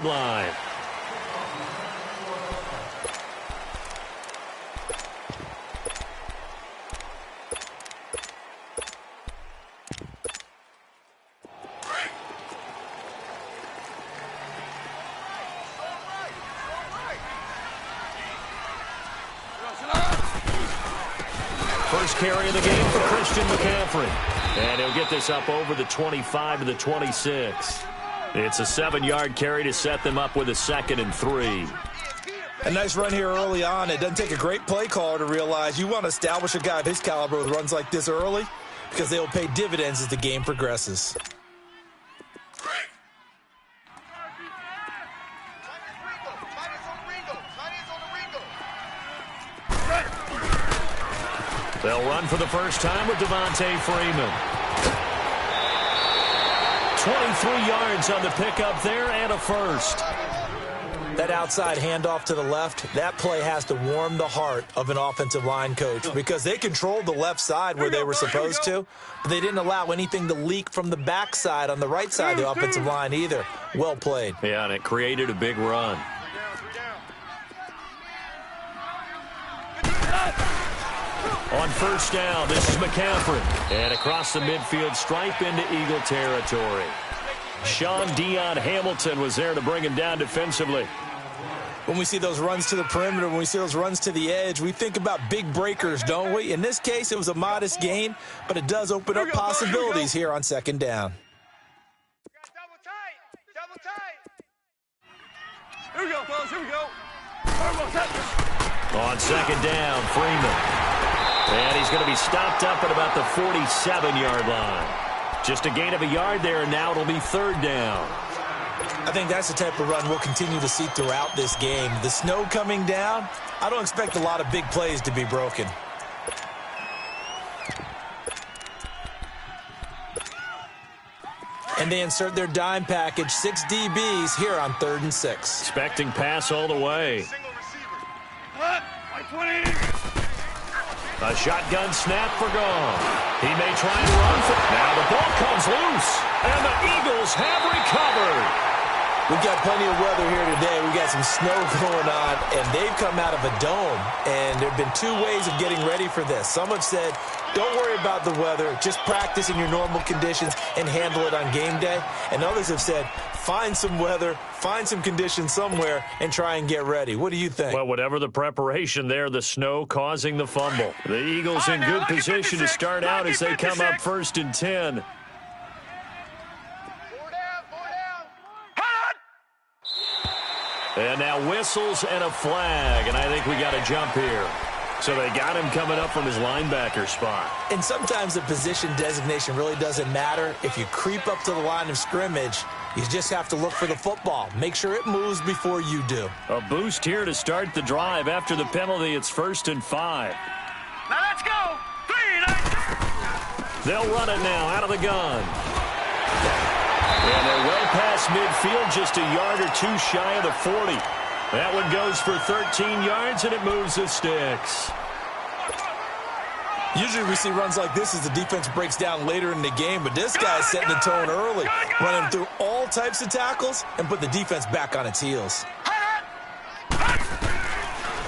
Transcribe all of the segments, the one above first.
line. First carry of the game for Christian McCaffrey. And he'll get this up over the 25 to the 26. It's a 7-yard carry to set them up with a 2nd and 3. A nice run here early on. It doesn't take a great play caller to realize you want to establish a guy of his caliber with runs like this early because they will pay dividends as the game progresses. They'll run for the first time with Devontae Freeman. 23 yards on the pickup there and a first. That outside handoff to the left, that play has to warm the heart of an offensive line coach because they controlled the left side where they were supposed to, but they didn't allow anything to leak from the backside on the right side of the offensive line either. Well played. Yeah, and it created a big run. On first down, this is McCaffrey. And across the midfield stripe into Eagle territory. Sean Dion Hamilton was there to bring him down defensively. When we see those runs to the perimeter, when we see those runs to the edge, we think about big breakers, don't we? In this case, it was a modest gain, but it does open up possibilities here on second down. Double tight. Here we go, fellas. Here we go. On second down, Freeman. And he's going to be stopped up at about the 47-yard line. Just a gain of a yard there, and now it'll be third down. I think that's the type of run we'll continue to see throughout this game. The snow coming down, I don't expect a lot of big plays to be broken. And they insert their dime package, 6 DBs here on 3rd and 6. Expecting pass all the way. A shotgun snap for Goff. He may try and run for it. Now the ball comes loose, and the Eagles have recovered. We've got plenty of weather here today. We've got some snow going on, and they've come out of a dome. And there have been 2 ways of getting ready for this. Some have said, don't worry about the weather. Just practice in your normal conditions and handle it on game day. And others have said, find some weather, find some conditions somewhere, and try and get ready. What do you think? Well, whatever the preparation there, the snow causing the fumble. The Eagles in good position to start out as they come up 1st and 10. And now whistles and a flag, and I think we got a jump here. So they got him coming up from his linebacker spot. And sometimes the position designation really doesn't matter. If you creep up to the line of scrimmage, you just have to look for the football. Make sure it moves before you do. A boost here to start the drive. After the penalty, it's 1st and 5. Now let's go. 3. They'll run it now out of the gun. And they're well past midfield, just a yard or 2 shy of the 40. That one goes for 13 yards, and it moves the sticks. Usually we see runs like this as the defense breaks down later in the game, but this guy's setting the tone early, running through all types of tackles and put the defense back on its heels.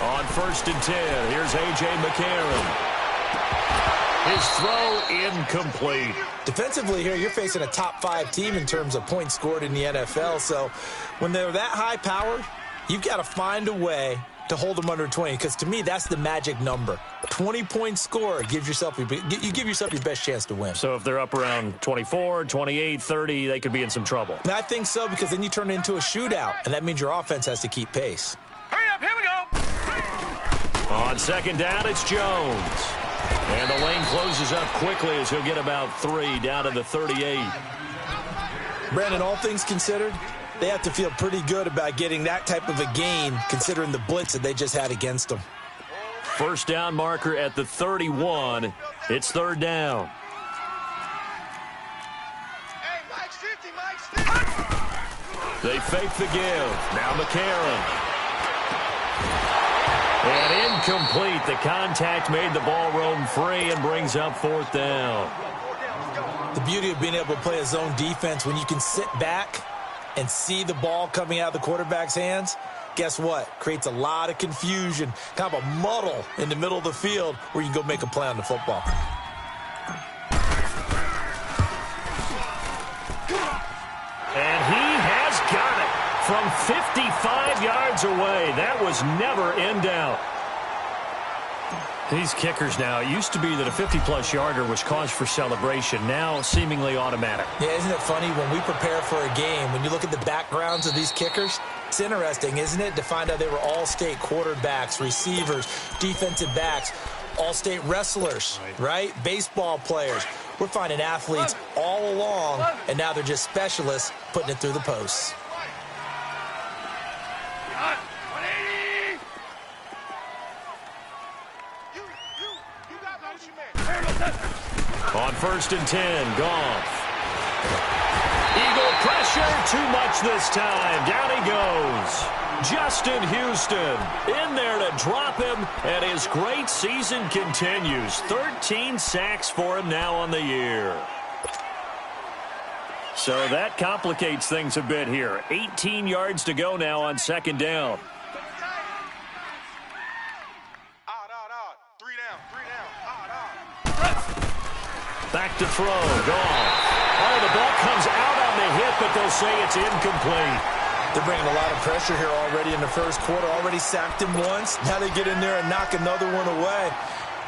On 1st and 10, here's A.J. McCarron. His throw incomplete. Defensively here, you're facing a top 5 team in terms of points scored in the NFL, so when they're that high-powered, you've got to find a way to hold them under 20, because to me, that's the magic number. 20-point score, you give yourself your best chance to win. So if they're up around 24, 28, 30, they could be in some trouble. And I think so, because then you turn it into a shootout, and that means your offense has to keep pace. Hurry up, here we go. On 2nd down, it's Jones. And the lane closes up quickly as he'll get about 3 down to the 38. Brandon, all things considered, they have to feel pretty good about getting that type of a gain considering the blitz that they just had against them. First down marker at the 31. It's 3rd down. Hey, Mike's 50. They fake the give. Now McCarron. And incomplete. The contact made the ball roam free and brings up 4th down. The beauty of being able to play a zone defense when you can sit back and see the ball coming out of the quarterback's hands, guess what? Creates a lot of confusion, kind of a muddle in the middle of the field where you can go make a play on the football. And he has got it from 55 yards away. That was never in doubt. These kickers now, it used to be that a 50-plus yarder was cause for celebration. Now, seemingly automatic. Yeah, isn't it funny when we prepare for a game, when you look at the backgrounds of these kickers, it's interesting, isn't it, to find out they were all-state quarterbacks, receivers, defensive backs, all-state wrestlers, right? Baseball players. We're finding athletes all along, and now they're just specialists putting it through the posts. On 1st and 10, Goff. Eagle pressure, too much this time. Down he goes. Justin Houston in there to drop him, and his great season continues. 13 sacks for him now on the year. So that complicates things a bit here. 18 yards to go now on 2nd down. Back to throw. Goff. Oh, the ball comes out on the hit, but they'll say it's incomplete. They're bringing a lot of pressure here already in the first quarter. Already sacked him once. Now they get in there and knock another one away.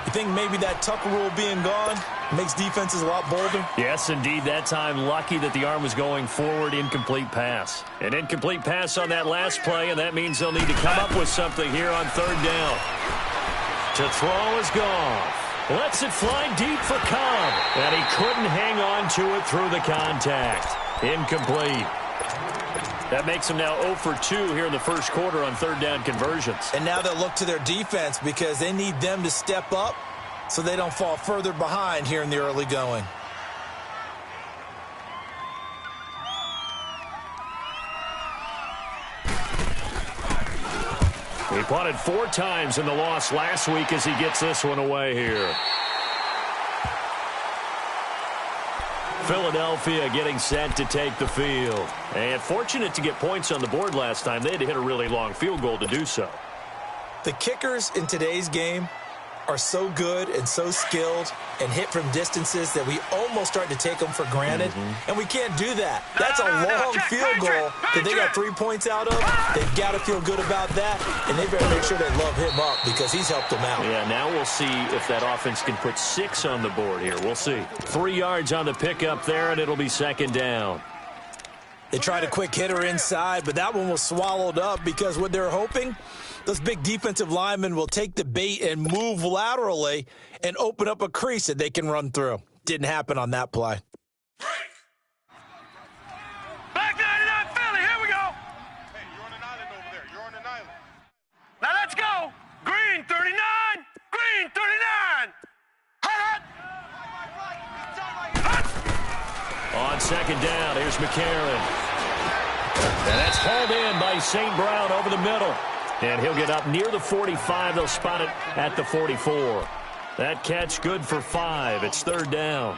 You think maybe that Tucker rule being gone makes defenses a lot bolder? Yes, indeed. That time, lucky that the arm was going forward. Incomplete pass. An incomplete pass on that last play, and that means they'll need to come up with something here on 3rd down. To throw is Goff. Lets it fly deep for Cobb. And he couldn't hang on to it through the contact. Incomplete. That makes them now 0 for 2 here in the first quarter on 3rd down conversions. And now they'll look to their defense because they need them to step up so they don't fall further behind here in the early going. He punted 4 times in the loss last week as he gets this one away here. Philadelphia getting set to take the field. And fortunate to get points on the board last time. They had to hit a really long field goal to do so. The kickers in today's game are so good and so skilled and hit from distances that we almost start to take them for granted. And we can't do that. That's a long field goal that they got 3 points out of. They've got to feel good about that, and they better make sure they love him up because he's helped them out. Yeah, now we'll see if that offense can put 6 on the board here. We'll see. 3 yards on the pickup there, and it'll be 2nd down. They tried a quick hitter inside, but that one was swallowed up because what they're hoping, those big defensive linemen will take the bait and move laterally and open up a crease that they can run through. Didn't happen on that play. Back 99 Philly, here we go. Hey, you're on an island over there. You're on an island. Now let's go. Green 39. Green 39. Hut, hut. On 2nd down, here's McCarron. And that's hauled in by St. Brown over the middle. And he'll get up near the 45. They'll spot it at the 44. That catch good for 5. It's 3rd down.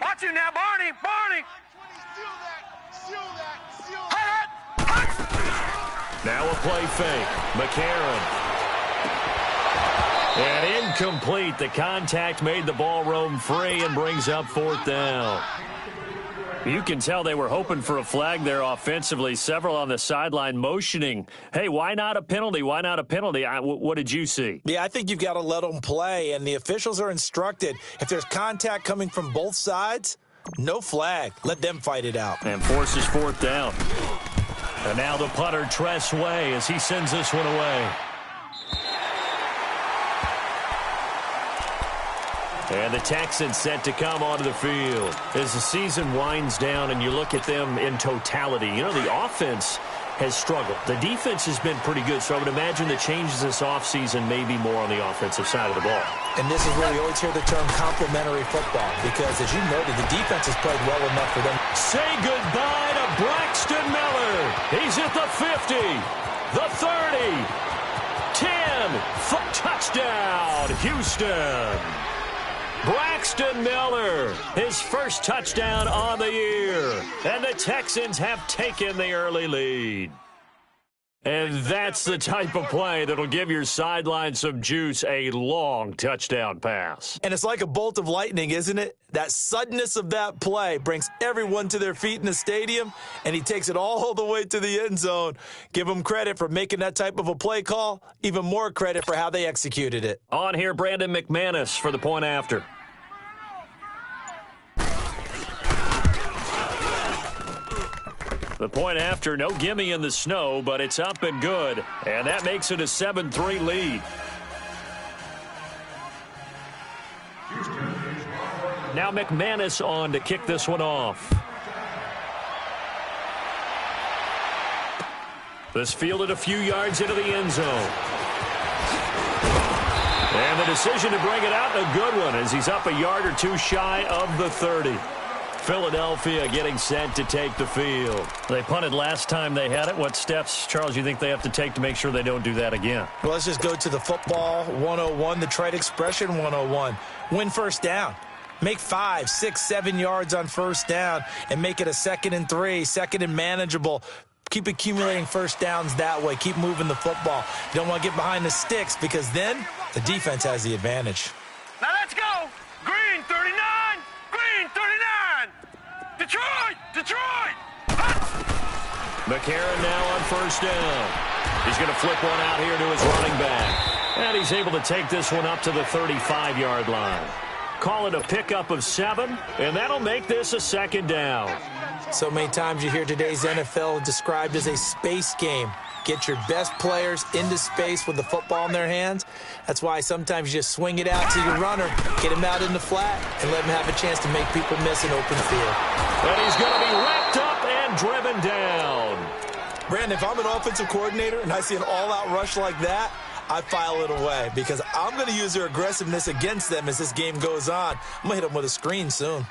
Watch it now, Barney. Barney. Steal that. Now a play fake. McCarron. And incomplete. The contact made the ball roam free and brings up 4th down. You can tell they were hoping for a flag there offensively. Several on the sideline motioning. Hey, why not a penalty? Why not a penalty? What did you see? Yeah, I think you've got to let them play, and the officials are instructed. If there's contact coming from both sides, no flag. Let them fight it out. And forces 4th down. And now the punter, Tress Way, as he sends this one away. And the Texans set to come onto the field. As the season winds down and you look at them in totality, you know, the offense has struggled. The defense has been pretty good, so I would imagine the changes this offseason may be more on the offensive side of the ball. And this is where you always hear the term complementary football, because as you noted, the defense has played well enough for them. Say goodbye to Braxton Miller. He's at the 50, the 30, 10, touchdown, Houston. Braxton Miller, his first touchdown on the year. And the Texans have taken the early lead. And that's the type of play that'll give your sideline some juice, a long touchdown pass. And it's like a bolt of lightning, isn't it? That suddenness of that play brings everyone to their feet in the stadium, and he takes it all the way to the end zone. Give him credit for making that type of a play call. Even more credit for how they executed it. On here, Brandon McManus for the point after. The point after, no gimme in the snow, but it's up and good. And that makes it a 7-3 lead. Now McManus on to kick this one off. This fielded a few yards into the end zone. And the decision to bring it out, a good one, as he's up a yard or two shy of the 30. Philadelphia getting set to take the field. They punted last time they had it. What steps, Charles, you think they have to take to make sure they don't do that again? Well, let's just go to the football 101, the trite expression 101. Win first down. Make 5, 6, 7 yards on first down and make it a 2nd and 3, 2nd and manageable. Keep accumulating first downs that way. Keep moving the football. You don't want to get behind the sticks because then the defense has the advantage. Now let's go. Green 39. Green 39. Detroit. Detroit. McCarron now on first down. He's going to flip one out here to his running back. And he's able to take this one up to the 35-yard line. Call it a pickup of 7, and that'll make this a 2nd down. So many times you hear today's NFL described as a space game. Get your best players into space with the football in their hands. That's why sometimes you just swing it out to your runner, get him out in the flat, and let him have a chance to make people miss an open field. And he's going to be wrapped up and driven down. Brandon, if I'm an offensive coordinator and I see an all-out rush like that, I file it away because I'm going to use their aggressiveness against them as this game goes on. I'm going to hit them with a screen soon.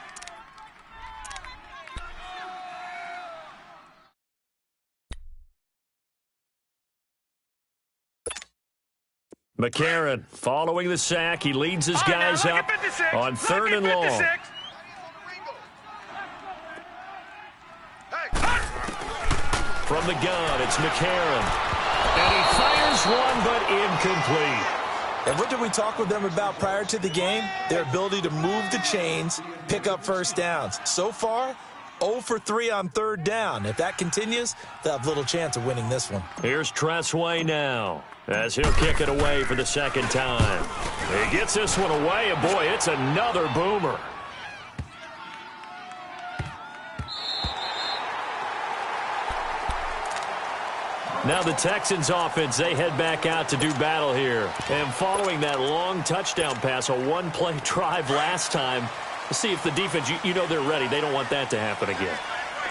McCarron following the sack. He leads his guys up on 3rd and long. From the gun, it's McCarron. And he fires one, but incomplete. And what did we talk with them about prior to the game? Their ability to move the chains, pick up first downs. So far, 0 for 3 on 3rd down. If that continues, they'll have little chance of winning this one. Here's Tressway now, as he'll kick it away for the 2nd time. He gets this one away, and boy, it's another boomer. Now the Texans offense, they head back out to do battle here. And following that long touchdown pass, a one-play drive last time, let's see if the defense, you know they're ready. They don't want that to happen again.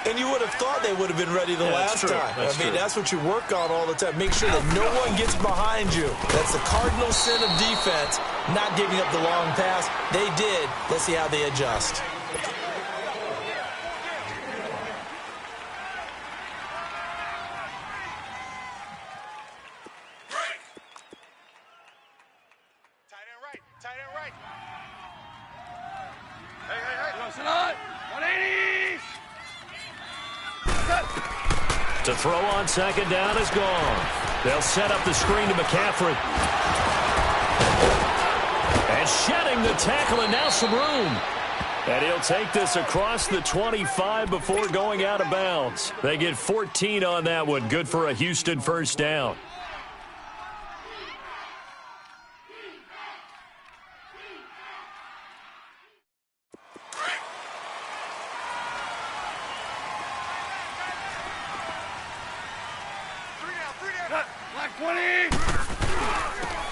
And you would have thought they would have been ready the last time. That's what you work on all the time. Make sure that no one gets behind you. That's the cardinal sin of defense, not giving up the long pass. They did. Let's see how they adjust. Tight end right. Hey. Listen on. 180. To throw on 2nd down is gone. They'll set up the screen to McCaffrey. And shedding the tackle, and now some room. And he'll take this across the 25 before going out of bounds. They get 14 on that one. Good for a Houston first down.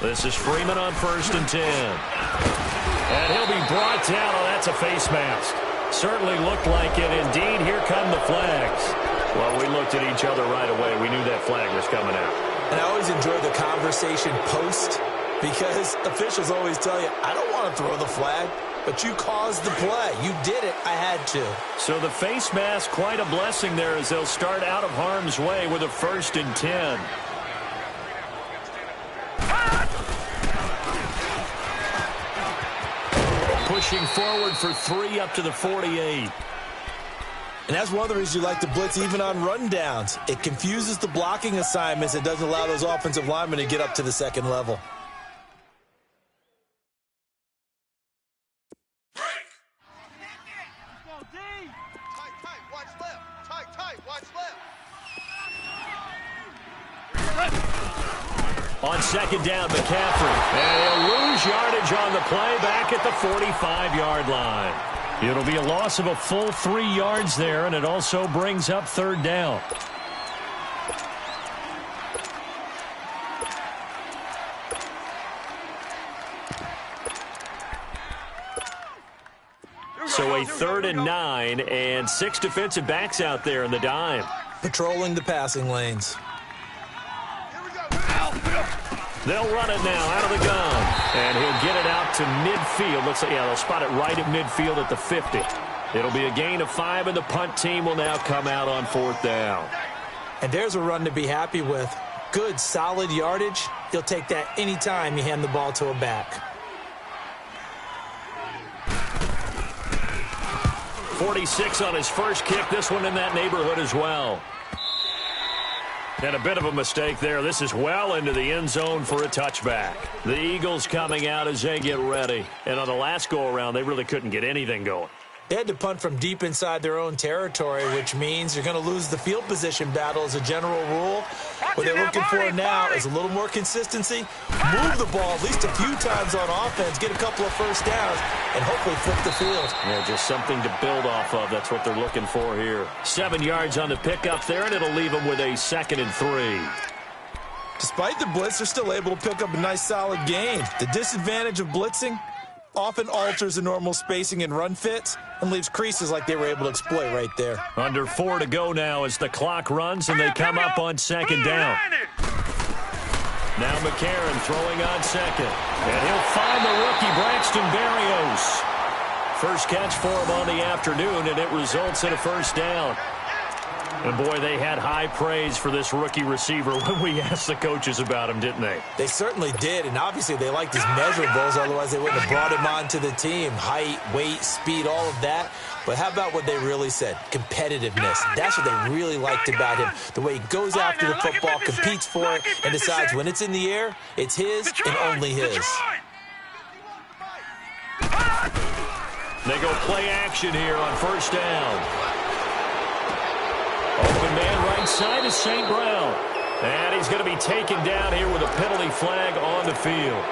This is Freeman on 1st and 10. And he'll be brought down. Oh, that's a face mask. Certainly looked like it. Indeed, here come the flags. Well, we looked at each other right away. We knew that flag was coming out. And I always enjoy the conversation post because officials always tell you, I don't want to throw the flag, but you caused the play. You did it. I had to. So the face mask, quite a blessing there as they'll start out of harm's way with a 1st and 10. Pushing forward for 3 up to the 48. And that's one of the reasons you like to blitz even on rundowns. It confuses the blocking assignments. It doesn't allow those offensive linemen to get up to the second level. On 2nd down, McCaffrey. And he'll lose yardage on the play back at the 45-yard line. It'll be a loss of a full 3 yards there, and it also brings up 3rd down. So a 3rd and 9, and 6 defensive backs out there in the dime. Patrolling the passing lanes. They'll run it now out of the gun. And he'll get it out to midfield. Looks like, yeah, they'll spot it right at midfield at the 50. It'll be a gain of 5, and the punt team will now come out on 4th down. And there's a run to be happy with. Good, solid yardage. You'll take that anytime you hand the ball to a back. 46 on his first kick. This one in that neighborhood as well. And a bit of a mistake there. This is well into the end zone for a touchback. The Eagles coming out as they get ready. And on the last go-around, they really couldn't get anything going. They had to punt from deep inside their own territory, which means you're going to lose the field position battle as a general rule. What they're looking for now is a little more consistency, move the ball at least a few times on offense, get a couple of first downs, and hopefully flip the field. Yeah, just something to build off of. That's what they're looking for here. 7 yards on the pickup there, and it'll leave them with a 2nd and 3. Despite the blitz, they're still able to pick up a nice, solid gain. The disadvantage of blitzing often alters the normal spacing and run fits and leaves creases like they were able to exploit right there. Under 4 to go now as the clock runs, and they come up on 2nd down. Now McCarron throwing on 2nd. And he'll find the rookie Braxton Berrios. First catch for him on the afternoon, and it results in a 1st down. And, boy, they had high praise for this rookie receiver when we asked the coaches about him, didn't they? They certainly did, and obviously they liked his measurables, otherwise they wouldn't have brought him onto the team. Height, weight, speed, all of that. But how about what they really said? Competitiveness. That's what they really liked about him. The way he goes after the football, competes for it, and decides when it's in the air, it's his and only his. They go play action here on 1st down. Open man right side is St. Brown. And he's going to be taken down here with a penalty flag on the field.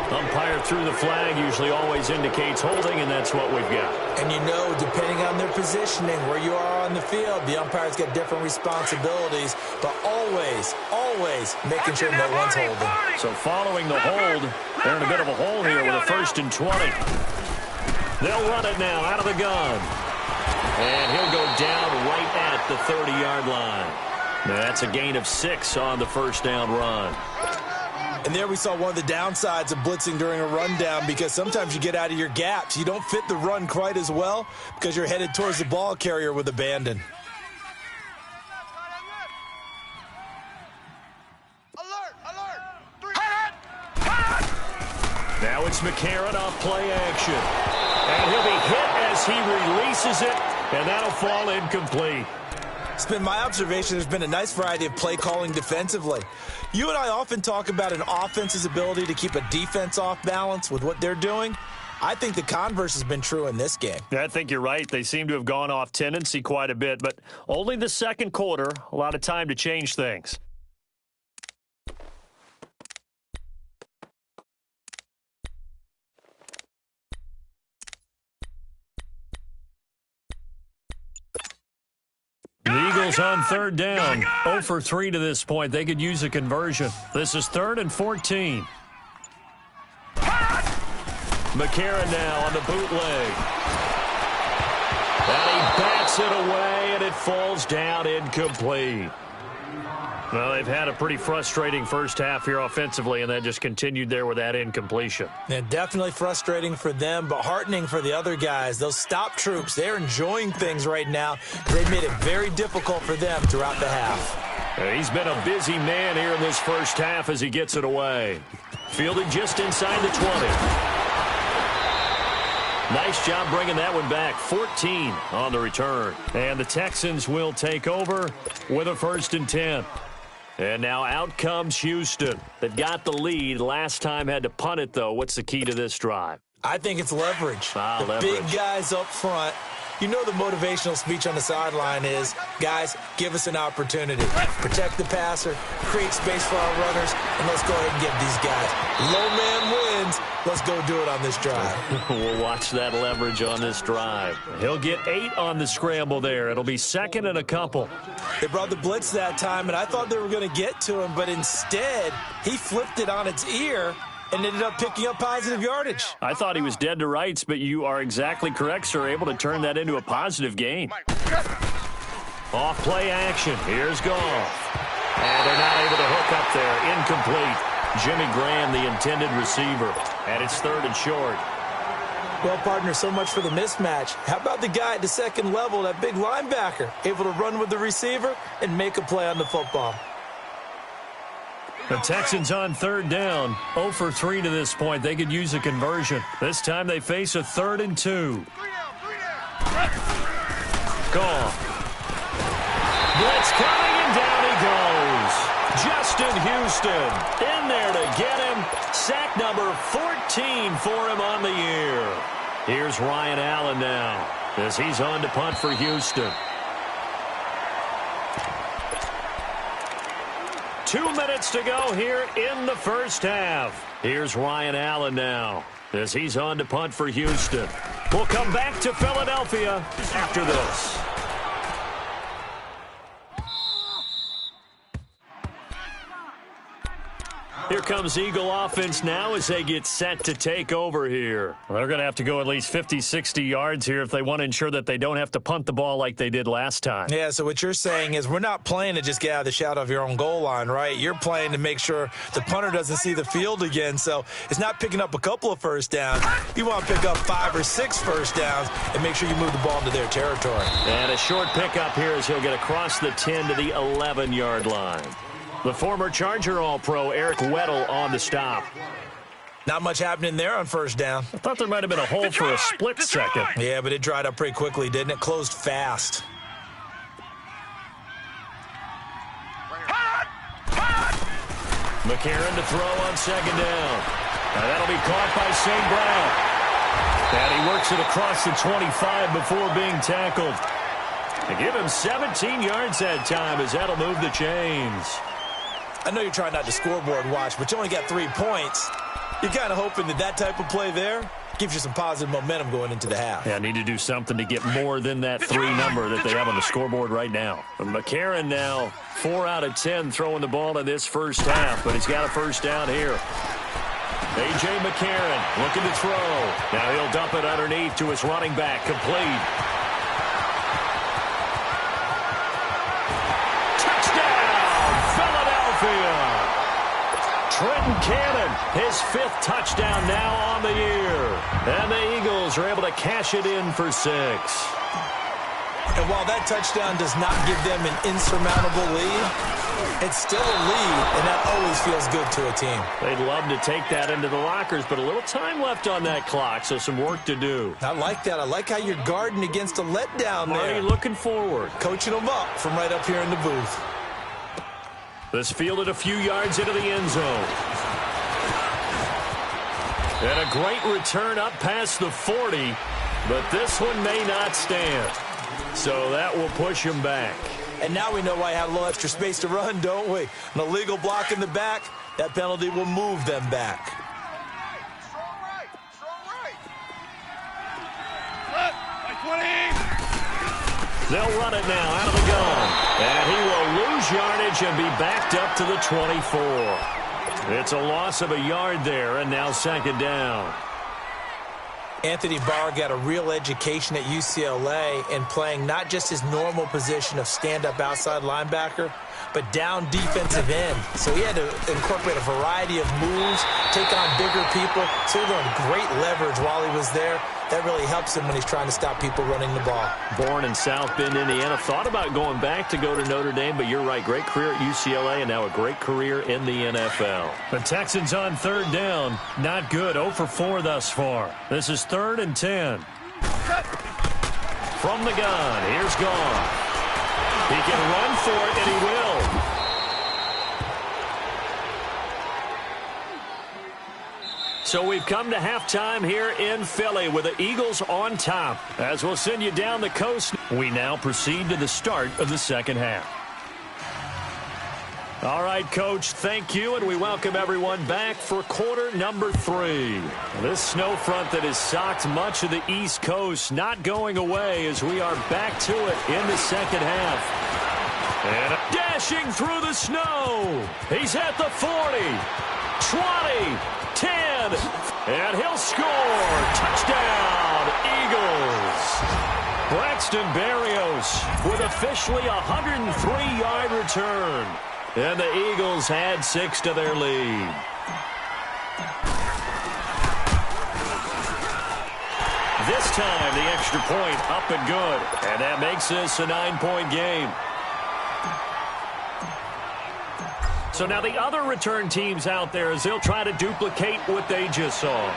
Umpire threw the flag, usually always indicates holding, and that's what we've got. And you know, depending on their positioning, where you are on the field, the umpire's got different responsibilities, but always, always making sure no one's holding. So following the hold, they're in a bit of a hole here with a 1st and 20. They'll run it now out of the gun. And he'll go down right at the 30-yard line. That's a gain of 6 on the 1st down run. And there we saw one of the downsides of blitzing during a rundown, because sometimes you get out of your gaps. You don't fit the run quite as well because you're headed towards the ball carrier with abandon. Now it's McCarron off play action. And he'll be hit as he releases it, and that'll fall incomplete. It's been my observation there's been a nice variety of play calling defensively. You and I often talk about an offense's ability to keep a defense off balance with what they're doing. I think the converse has been true in this game. Yeah, I think you're right. They seem to have gone off tendency quite a bit, but only the 2nd quarter, a lot of time to change things. The Eagles on 3rd down. 0 for 3 to this point. They could use a conversion. This is 3rd and 14. McCarron now on the bootleg. And he backs Gets it away, and it falls down incomplete. Well, they've had a pretty frustrating first half here offensively, and then just continued there with that incompletion. And definitely frustrating for them, but heartening for the other guys. Those stop troops, they're enjoying things right now. They've made it very difficult for them throughout the half. He's been a busy man here in this first half as he gets it away. Fielded just inside the 20. Nice job bringing that one back. 14 on the return. And the Texans will take over with a 1st and 10. And now out comes Houston. They've got the lead. Last time had to punt it, though. What's the key to this drive? I think it's leverage. Leverage. Big guys up front. You know the motivational speech on the sideline is, guys, give us an opportunity. Protect the passer, create space for our runners, and let's go ahead and get these guys. Low man wins. Let's go do it on this drive. We'll watch that leverage on this drive. He'll get 8 on the scramble there. It'll be 2nd and a couple. They brought the blitz that time, and I thought they were going to get to him, but instead, he flipped it on its ear and ended up picking up positive yardage. I thought he was dead to rights, but you are exactly correct, sir. Able to turn that into a positive gain. Off play action. Here's Goff. And they're not able to hook up there. Incomplete. Jimmy Graham, the intended receiver. And it's 3rd and short. Well, partner, so much for the mismatch. How about the guy at the second level, that big linebacker, able to run with the receiver and make a play on the football? The Texans on 3rd down. 0 for 3 to this point. They could use a conversion. This time they face a 3rd and 2. Goff. Blitz coming, and down he goes. Justin Houston in there to get him. Sack number 14 for him on the year. Here's Ryan Allen now as he's on to punt for Houston. 2 minutes to go here in the first half. Here's Ryan Allen now as he's on to punt for Houston. We'll come back to Philadelphia after this. Here comes Eagle offense now as they get set to take over here. Well, they're going to have to go at least 50, 60 yards here if they want to ensure that they don't have to punt the ball like they did last time. Yeah, so what you're saying is we're not playing to just get out of the shadow of your own goal line, right? You're playing to make sure the punter doesn't see the field again. So it's not picking up a couple of first downs. You want to pick up 5 or 6 first downs and make sure you move the ball into their territory. And a short pickup here as he'll get across the 10 to the 11-yard line. The former Charger All-Pro Eric Weddle on the stop. Not much happening there on first down. I thought there might have been a hole for a split second. Yeah, but it dried up pretty quickly, didn't it? Closed fast. McCarron to throw on 2nd down. Now that'll be caught by St. Brown. And he works it across the 25 before being tackled. They give him 17 yards that time as that'll move the chains. I know you're trying not to scoreboard watch, but you only got 3 points. You're kind of hoping that type of play there gives you some positive momentum going into the half. Yeah, need to do something to get more than that 3 number that they have on the scoreboard right now. And McCarron now 4 out of 10 throwing the ball in this first half, but he's got a first down here. A.J. McCarron looking to throw. Now he'll dump it underneath to his running back, complete. Trenton Cannon, his 5th touchdown now on the year. And the Eagles are able to cash it in for 6. And while that touchdown does not give them an insurmountable lead, it's still a lead, and that always feels good to a team. They'd love to take that into the lockers, but a little time left on that clock, so some work to do. I like that. I like how you're guarding against a letdown there. Marty looking forward. Coaching them up from right up here in the booth. This fielded a few yards into the end zone. And a great return up past the 40, but this one may not stand. So that will push him back. And now we know why I have a little extra space to run, don't we? An illegal block in the back, that penalty will move them back. They'll run it now out of the gun. And he will lose yardage and be backed up to the 24. It's a loss of a yard there, and now 2nd down. Anthony Barr got a real education at UCLA in playing not just his normal position of stand-up outside linebacker, but down defensive end. So he had to incorporate a variety of moves, take on bigger people. So he learned great leverage while he was there. That really helps him when he's trying to stop people running the ball. Born in South Bend, Indiana. Thought about going back to go to Notre Dame, but you're right. Great career at UCLA and now a great career in the NFL. The Texans on third down. Not good. 0 for 4 thus far. This is 3rd and 10. From the gun, here's Goff. He can run for it, and he will. So we've come to halftime here in Philly with the Eagles on top. As we'll send you down the coast, we now proceed to the start of the second half. All right, Coach, thank you, and we welcome everyone back for quarter number 3. This snow front that has socked much of the East Coast not going away as we are back to it in the second half. And dashing through the snow. He's at the 40, 20, 10, and he'll score. Touchdown, Eagles. Braxton Berrios with officially a 103-yard return. And the Eagles add 6 to their lead. This time, the extra point up and good. And that makes this a 9-point game. So now the other return teams out there as they'll try to duplicate what they just saw.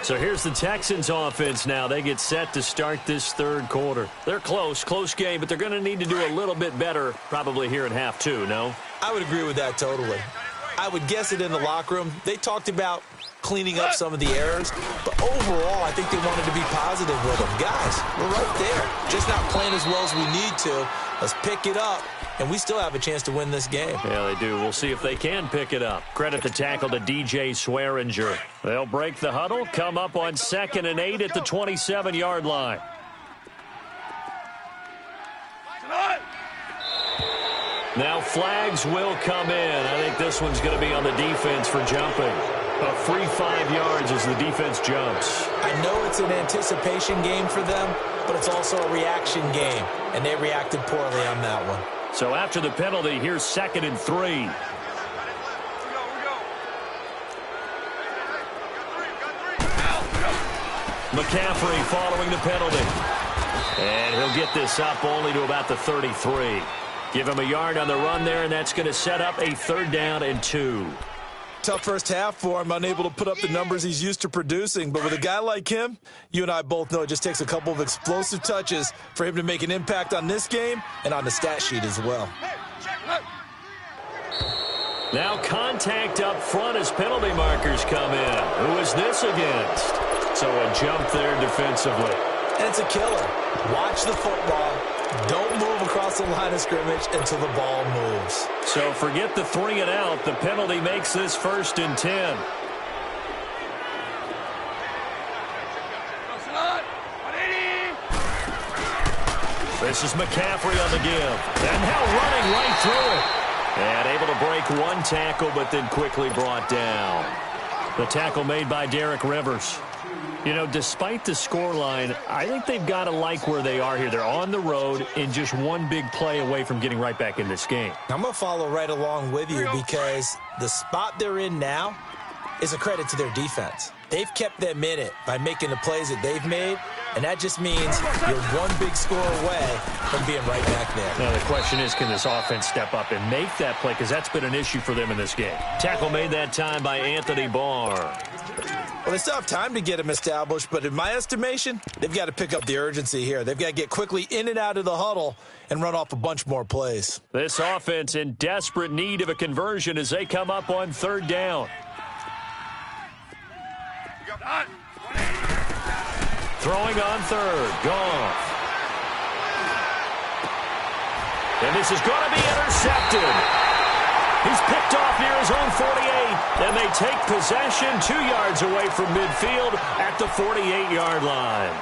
So here's the Texans offense now. They get set to start this third quarter. They're close game, but they're going to need to do a little bit better probably here in half 2, no? I would agree with that totally. I would guess it in the locker room. They talked about cleaning up some of the errors, but overall, I think they wanted to be positive with them. Guys, we're right there. Just not playing as well as we need to. Let's pick it up, and we still have a chance to win this game. Yeah, they do. We'll see if they can pick it up. Credit the tackle to DJ Swearinger. They'll break the huddle, come up on 2nd and 8 at the 27-yard line. Now flags will come in. I think this one's going to be on the defense for jumping. A free 5 yards as the defense jumps. I know it's an anticipation game for them, but it's also a reaction game, and they reacted poorly on that one. So after the penalty, here's 2nd and 3. McCaffrey following the penalty. And he'll get this up only to about the 33. Give him a yard on the run there, and that's going to set up a 3rd down and 2. Tough first half for him, unable to put up the numbers he's used to producing. But with a guy like him, you and I both know it just takes a couple of explosive touches for him to make an impact on this game and on the stat sheet as well. Now contact up front as penalty markers come in. Who is this against? So a jump there defensively. And it's a killer. Watch the football. Don't move across the line of scrimmage until the ball moves. So forget the 3 and out. The penalty makes this 1st and 10. This is McCaffrey on the give. And now running right through it. And able to break one tackle, but then quickly brought down. The tackle made by Derek Rivers. You know, despite the scoreline, I think they've got to like where they are here. They're on the road and just one big play away from getting right back in this game. I'm going to follow right along with you because the spot they're in now is a credit to their defense. They've kept them in it by making the plays that they've made, and that just means you're one big score away from being right back there. Now, the question is, can this offense step up and make that play? Because that's been an issue for them in this game. Tackle made that time by Anthony Barr. Well, they still have time to get him established, but in my estimation, they've got to pick up the urgency here. They've got to get quickly in and out of the huddle and run off a bunch more plays. This offense in desperate need of a conversion as they come up on 3rd down. Throwing on 3rd, Goff. And this is going to be intercepted. He's picked off near his own 48, and they take possession 2 yards away from midfield at the 48-yard line.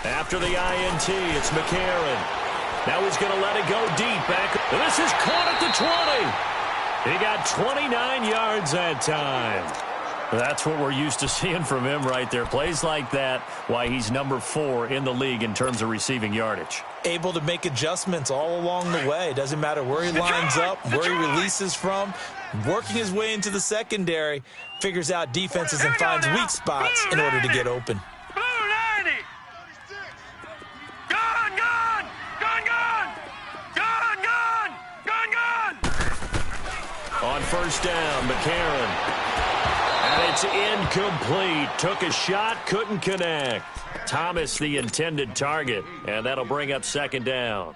After the INT, it's McCarron. Now he's going to let it go deep back. This is caught at the 20. He got 29 yards that time. That's what we're used to seeing from him right there. Plays like that, why he's number 4 in the league in terms of receiving yardage. Able to make adjustments all along the way. Doesn't matter where he lines up, where he releases from. Working his way into the secondary, figures out defenses and finds weak spots in order to get open. On first down, McCarron. And it's incomplete. Took a shot, couldn't connect. Thomas, the intended target, and that'll bring up second down.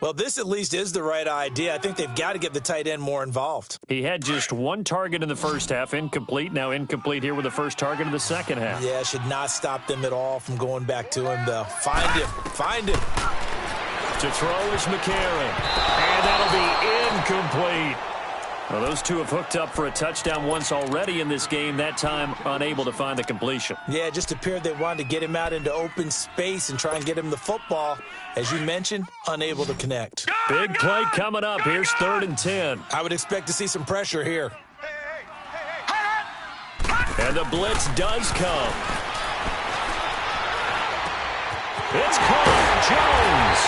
Well, this at least is the right idea. I think they've got to get the tight end more involved. He had just one target in the first half, incomplete. Now incomplete here with the first target in the second half. Yeah, should not stop them at all from going back to him, though. Find him. To throw is McCarron, and that'll be incomplete. Well, those two have hooked up for a touchdown once already in this game, that time unable to find the completion. Yeah, it just appeared they wanted to get him out into open space and try and get him the football. As you mentioned, unable to connect. Big play coming up. Here's 3rd and 10. I would expect to see some pressure here. And the blitz does come. It's caught. Jones.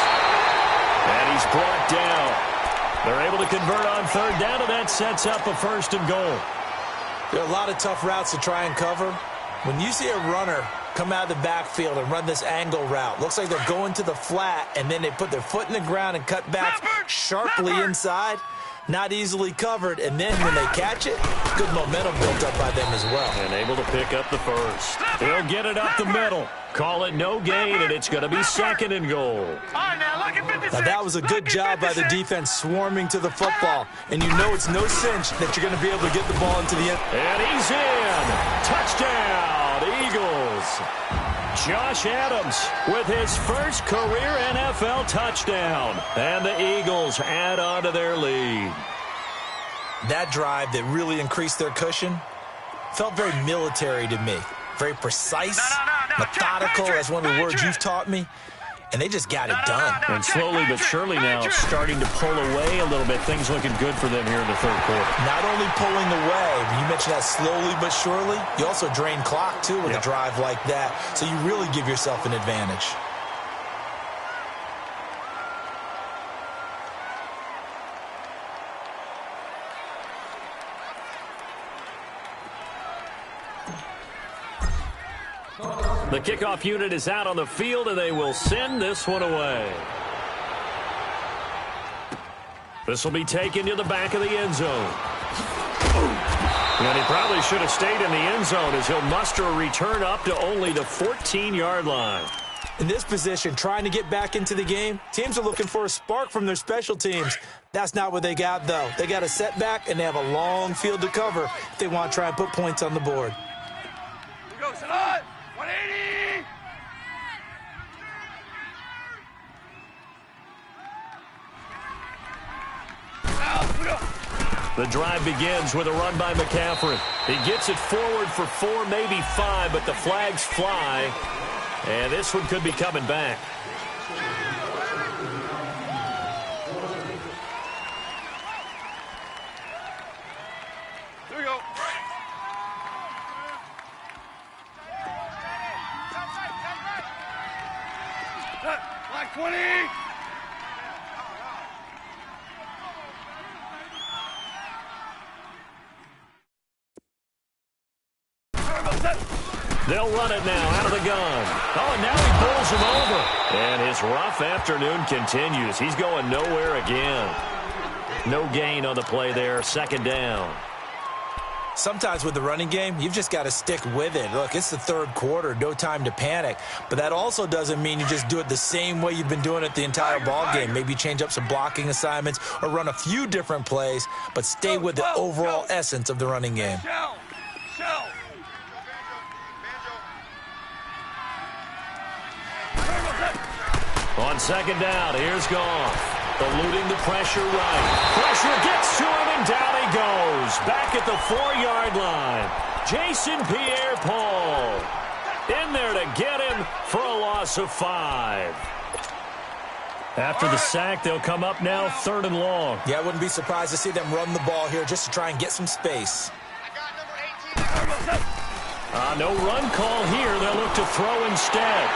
And he's brought down. They're able to convert on 3rd down, and that sets up a 1st and goal. There are a lot of tough routes to try and cover. When you see a runner come out of the backfield and run this angle route, looks like they're going to the flat, and then they put their foot in the ground and cut back sharply inside. Not easily covered, and then when they catch it, good momentum built up by them as well. And able to pick up the 1st. He'll get it up the middle. Call it no gain, and it's going to be 2nd and goal. Now, that was a good job by the defense swarming to the football. And you know it's no cinch that you're going to be able to get the ball into the end. And he's in. Touchdown, Eagles. Josh Adams with his first career NFL touchdown. And the Eagles add on to their lead. That drive that really increased their cushion felt very military to me. Very precise, methodical, that's one of the words you've taught me. And they just got it done. And slowly but surely now starting to pull away a little bit. Things looking good for them here in the 3rd quarter. Not only pulling away, you mentioned that slowly but surely, you also drain clock, too, with a drive like that. So you really give yourself an advantage. The kickoff unit is out on the field, and they will send this one away. This will be taken to the back of the end zone. And he probably should have stayed in the end zone as he'll muster a return up to only the 14-yard line. In this position, trying to get back into the game, teams are looking for a spark from their special teams. That's not what they got, though. They got a setback, and they have a long field to cover if they want to try and put points on the board. Here we go, Salad. 180! The drive begins with a run by McCaffrey. He gets it forward for 4, maybe 5, but the flags fly. And this one could be coming back. Here we go. Like 20! They'll run it now out of the gun. Oh, and now he pulls him over. And his rough afternoon continues. He's going nowhere again. No gain on the play there. 2nd down. Sometimes with the running game, you've just got to stick with it. Look, it's the 3rd quarter, no time to panic. But that also doesn't mean you just do it the same way you've been doing it the entire ball game. Maybe change up some blocking assignments or run a few different plays, but stay with the overall essence of the running game. Shell. On 2nd down, here's Goff. Eluding the pressure right. Pressure gets to him, and down he goes. Back at the 4-yard line. Jason Pierre-Paul. in there to get him for a loss of 5. After the sack, they'll come up now 3rd and long. Yeah, I wouldn't be surprised to see them run the ball here just to try and get some space. No run call here. They'll look to throw instead.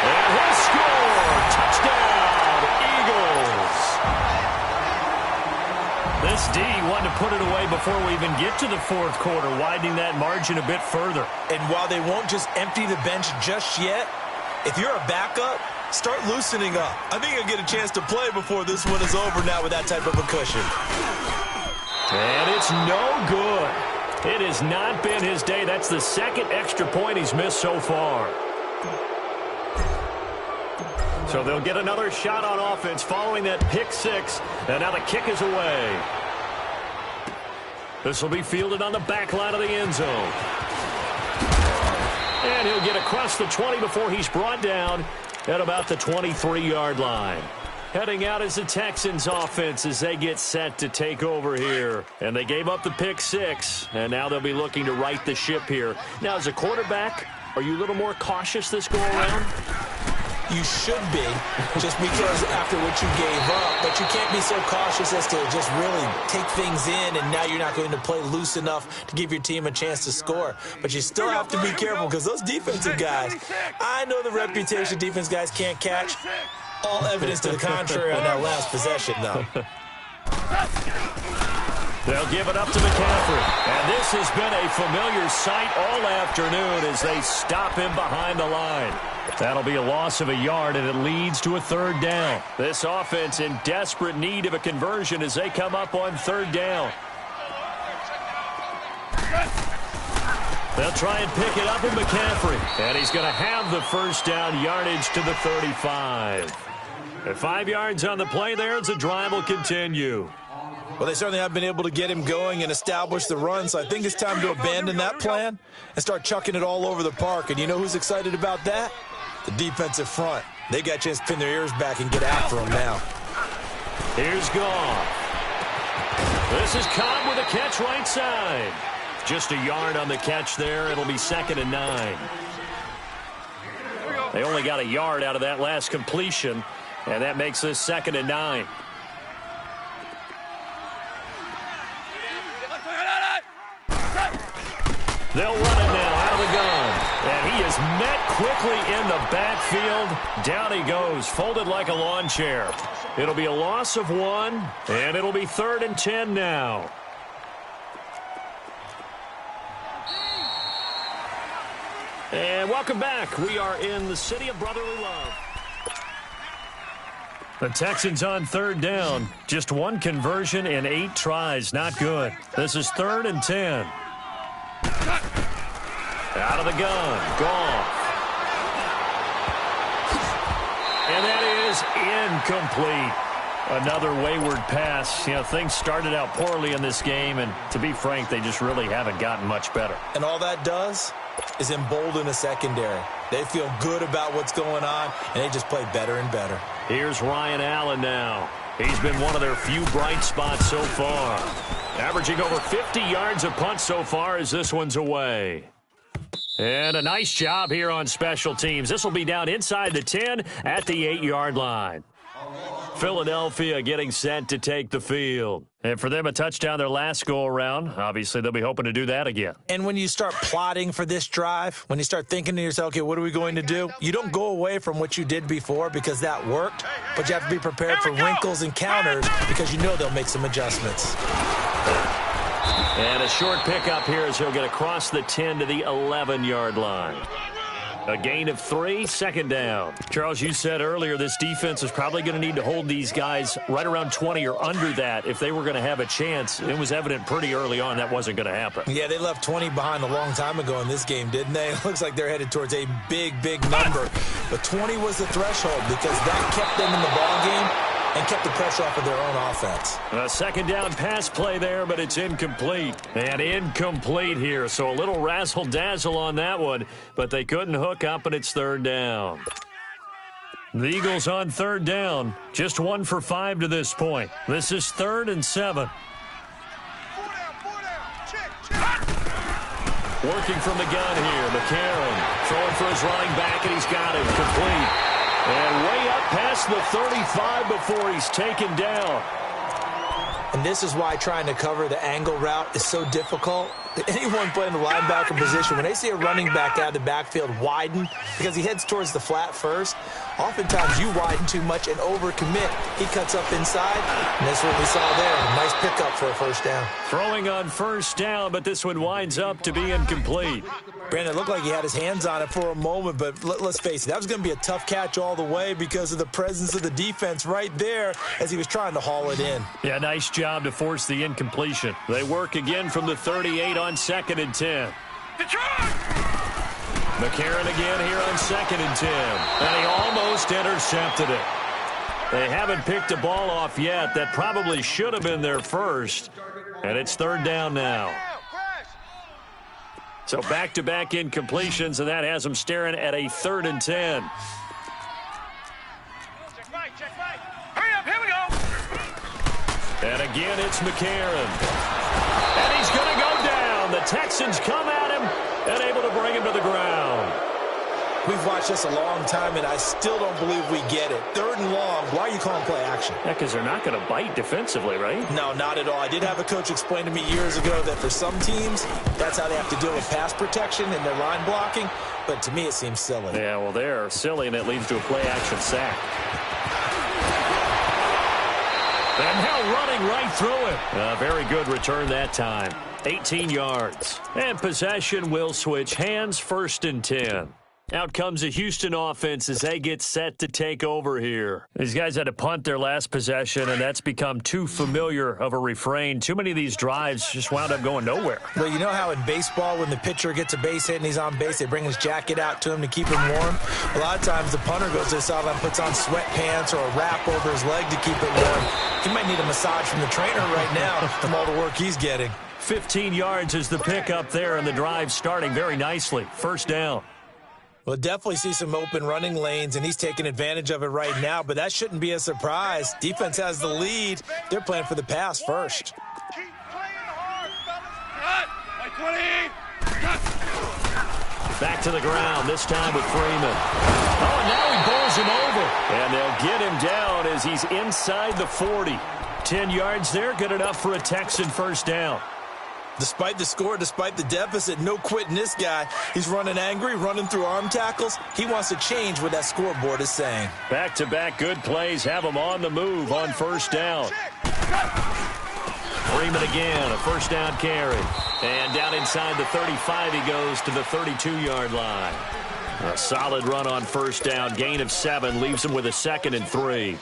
And he'll score. Touchdown, Eagles. This D wanted to put it away before we even get to the 4th quarter, widening that margin a bit further. And while they won't just empty the bench just yet, if you're a backup, start loosening up. I think you'll get a chance to play before this one is over now with that type of a cushion. And it's no good. It has not been his day. That's the 2nd extra point he's missed so far. So they'll get another shot on offense following that pick 6. And now the kick is away. This will be fielded on the back line of the end zone. And he'll get across the 20 before he's brought down at about the 23-yard line. Heading out is the Texans offense as they get set to take over here. And they gave up the pick 6, and now they'll be looking to right the ship here. Now, as a quarterback, are you a little more cautious this go-around? You should be, just because after what you gave up. But you can't be so cautious as to just really take things in, and now you're not going to play loose enough to give your team a chance to score. But you still have to be careful because those defensive guys, I know the reputation defense guys can't catch. All evidence to the contrary on that last possession, though. They'll give it up to McCaffrey. And this has been a familiar sight all afternoon as they stop him behind the line. That'll be a loss of a yard, and it leads to a 3rd down. This offense in desperate need of a conversion as they come up on 3rd down. They'll try and pick it up with McCaffrey. And he's going to have the 1st down yardage to the 35. At 5 yards on the play there as the drive will continue. Well, they certainly have been able to get him going and establish the run, so I think it's time to abandon that plan and start chucking it all over the park. And you know who's excited about that? The defensive front. They got a chance to pin their ears back and get after him now. Here's Goff. This is Cobb with a catch right side. Just a yard on the catch there. It'll be 2nd and 9. They only got a yard out of that last completion, and that makes this 2nd and 9. They'll run it now out of the gun. And he is met quickly in the backfield. Down he goes, folded like a lawn chair. It'll be a loss of 1, and it'll be 3rd and 10 now. And welcome back. We are in the city of brotherly love. The Texans on 3rd down. Just 1 conversion in 8 tries. Not good. This is 3rd and 10. Out of the gun. Goff. And that is incomplete. Another wayward pass. You know, things started out poorly in this game, and to be frank, they just really haven't gotten much better. And all that does is embolden the secondary. They feel good about what's going on, and they just play better and better. Here's Ryan Allen now. He's been one of their few bright spots so far. Averaging over 50 yards a punt so far as this one's away. And a nice job here on special teams. This will be down inside the 10 at the 8-yard line. Philadelphia getting set to take the field. And for them, a touchdown their last go-around. Obviously, they'll be hoping to do that again. And when you start plotting for this drive, when you start thinking to yourself, okay, what are we going to do? You don't go away from what you did before because that worked, but you have to be prepared for wrinkles and counters because you know they'll make some adjustments. And a short pickup here as he'll get across the 10 to the 11-yard line. A gain of 3, 2nd down. Charles, you said earlier this defense is probably going to need to hold these guys right around 20 or under that if they were going to have a chance. It was evident pretty early on that wasn't going to happen. Yeah, they left 20 behind a long time ago in this game, didn't they? It looks like they're headed towards a big, big number. But 20 was the threshold because that kept them in the ball game and kept the pressure off of their own offense. A 2nd down pass play there, but it's incomplete. And incomplete here, so a little razzle-dazzle on that one, but they couldn't hook up, and it's 3rd down. The Eagles on 3rd down, just 1 for 5 to this point. This is 3rd and 7. Working from the gun here, McCarron throwing for his running back, and he's got it complete. And way up past the 35 before he's taken down. And this is why trying to cover the angle route is so difficult. Anyone playing the linebacker position, when they see a running back out of the backfield widen because he heads towards the flat first, oftentimes you widen too much and overcommit. He cuts up inside, and that's what we saw there. A nice pickup for a first down. Throwing on first down, but this one winds up to be incomplete. Brandon, it looked like he had his hands on it for a moment, but let's face it, that was going to be a tough catch all the way because of the presence of the defense right there as he was trying to haul it in. Yeah, nice job to force the incompletion. They work again from the 38 on 2nd and 10. Detroit! McCarron again here on 2nd and 10. And he almost intercepted it. They haven't picked a ball off yet. That probably should have been their first. And it's 3rd down now. So back-to-back incompletions, and that has them staring at a 3rd and 10. Check right, check right. Hurry up, here we go. And again, it's McCarron. And he's going to go down. The Texans come at him and able to bring him to the ground. We've watched this a long time, and I still don't believe we get it. 3rd and long. Why are you calling play action? Yeah, because they're not going to bite defensively, right? No, not at all. I did have a coach explain to me years ago that for some teams, that's how they have to deal with pass protection and their line blocking. But to me, it seems silly. Yeah, well, they're silly, and it leads to a play-action sack. And now running right through it. A very good return that time. 18 yards. And possession will switch hands, 1st and 10. Out comes the Houston offense as they get set to take over here. These guys had to punt their last possession, and that's become too familiar of a refrain. Too many of these drives just wound up going nowhere. Well, you know how in baseball when the pitcher gets a base hit and he's on base, they bring his jacket out to him to keep him warm? A lot of times the punter goes to the sideline and puts on sweatpants or a wrap over his leg to keep it warm. He might need a massage from the trainer right now from all the work he's getting. 15 yards is the pickup there, and the drive starting very nicely. 1st down. We'll definitely see some open running lanes, and he's taking advantage of it right now, but that shouldn't be a surprise. Defense has the lead. They're playing for the pass first. Keep playing hard, fellas. Cut. Like 20. Cut. Back to the ground, this time with Freeman. Oh, and now he bowls him over. And they'll get him down as he's inside the 40. 10 yards there, good enough for a Texan 1st down. Despite the score, despite the deficit, no quitting this guy. He's running angry, running through arm tackles. He wants to change what that scoreboard is saying. Back-to-back good plays have him on the move on 1st down. Freeman again, a 1st down carry. And down inside the 35 he goes to the 32-yard line. A solid run on 1st down, gain of 7, leaves him with a 2nd and 3.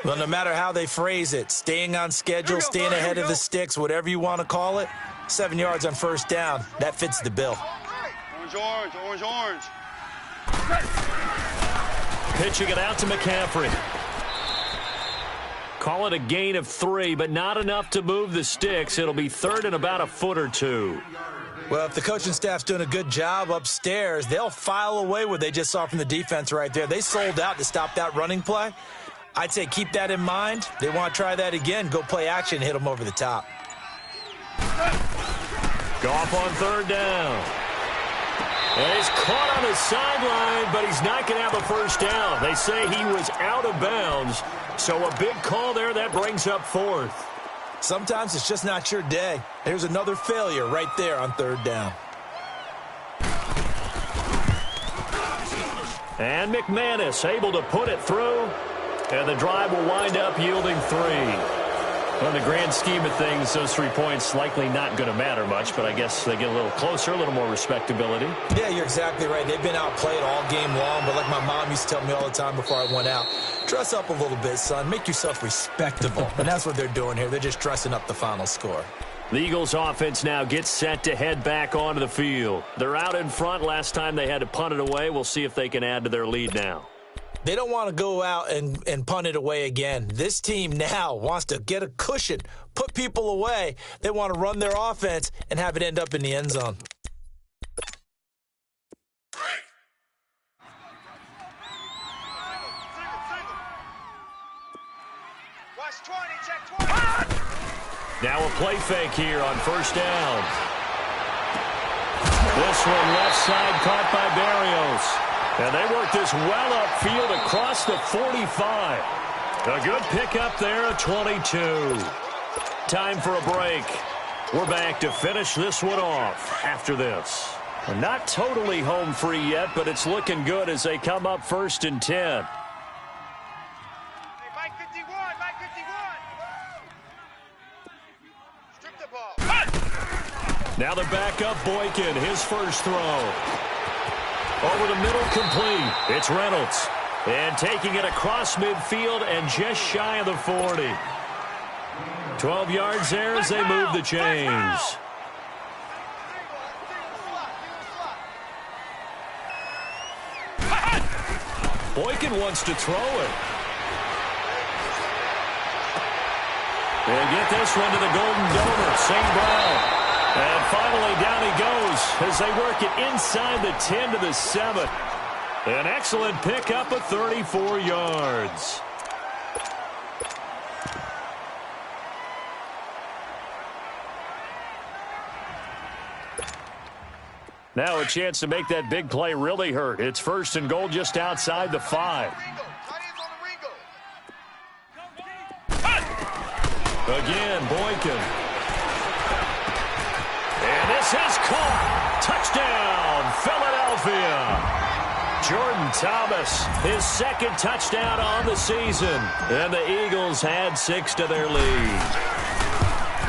Well, no matter how they phrase it, staying on schedule, staying ahead of the sticks, whatever you want to call it, 7 yards on 1st down, that fits the bill. Orange, orange, orange, orange. Pitching it out to McCaffrey. Call it a gain of 3, but not enough to move the sticks. It'll be 3rd and about a foot or 2. Well, if the coaching staff's doing a good job upstairs, they'll file away what they just saw from the defense right there. They sold out to stop that running play. I'd say keep that in mind. They want to try that again. Go play action, hit them over the top. Goff on 3rd down. And he's caught on the sideline, but he's not going to have a 1st down. They say he was out of bounds, so a big call there. That brings up 4th. Sometimes it's just not your day. There's another failure right there on 3rd down. And McManus able to put it through. And the drive will wind up yielding 3. On the grand scheme of things, those 3 points likely not going to matter much, but I guess they get a little closer, a little more respectability. Yeah, you're exactly right. They've been outplayed all game long, but like my mom used to tell me all the time before I went out, dress up a little bit, son. Make yourself respectable. And that's what they're doing here. They're just dressing up the final score. The Eagles offense now gets set to head back onto the field. They're out in front. Last time they had to punt it away. We'll see if they can add to their lead now. They don't want to go out and punt it away again. This team now wants to get a cushion, put people away. They want to run their offense and have it end up in the end zone. Watch 20, check 20. Now a play fake here on 1st down. This one left side caught by Barrios. And they work this well upfield across the 45. A good pickup there at 22. Time for a break. We're back to finish this one off after this. Not totally home free yet, but it's looking good as they come up 1st and 10. Hey, Mike 51, Mike 51. Strip the ball. Now they're back up Boykin, his first throw. Over the middle, complete. It's Reynolds. And taking it across midfield and just shy of the 40. 12 yards there as they move the chains. Boykin wants to throw it. They'll get this one to the golden donor, St. Brown. And finally down he goes as they work it inside the 10 to the 7. An excellent pickup of 34 yards. Now a chance to make that big play really hurt. It's 1st and goal just outside the 5. Again, Boykin. And this is caught. Touchdown, Philadelphia. Jordan Thomas, his 2nd touchdown on the season. And the Eagles had 6 to their lead.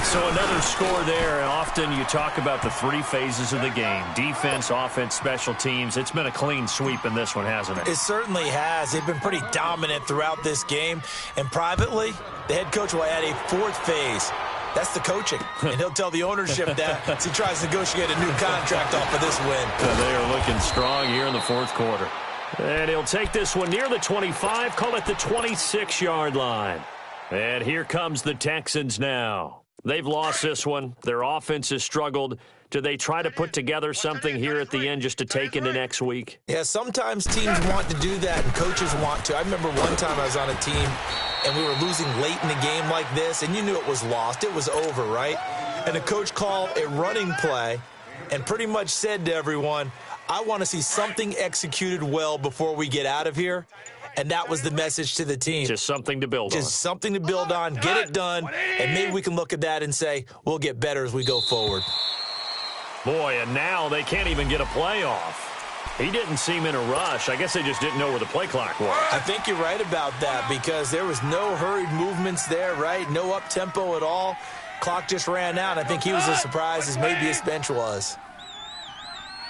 So another score there. Often you talk about the 3 phases of the game. Defense, offense, special teams. It's been a clean sweep in this one, hasn't it? It certainly has. They've been pretty dominant throughout this game. And privately, the head coach will add a 4th phase. That's the coaching. And he'll tell the ownership that as he tries to negotiate a new contract off of this win. They are looking strong here in the 4th quarter. And he'll take this one near the 25, call it the 26-yard line. And here comes the Texans now. They've lost this one. Their offense has struggled. Do they try to put together something here at the end just to take into next week? Yeah, sometimes teams want to do that and coaches want to. I remember one time I was on a team and we were losing late in the game like this, and you knew it was lost. It was over, right? And the coach called a running play and pretty much said to everyone, I want to see something executed well before we get out of here. And that was the message to the team. Just something to build on. Just something to build on, get it done, and maybe we can look at that and say, we'll get better as we go forward. Boy, and now they can't even get a play off. He didn't seem in a rush. I guess they just didn't know where the play clock was. I think you're right about that because there was no hurried movements there, right? No up-tempo at all. Clock just ran out. I think he was as surprised as maybe his bench was.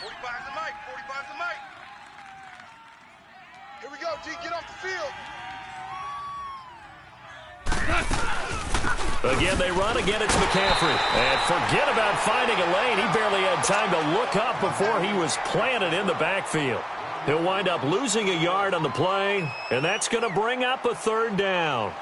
45's the mic. 45's the mic. Here we go, G. Get off the field. Again, they run. Again, it's McCaffrey. And forget about finding a lane. He barely had time to look up before he was planted in the backfield. He'll wind up losing a yard on the play, and that's going to bring up a 3rd down.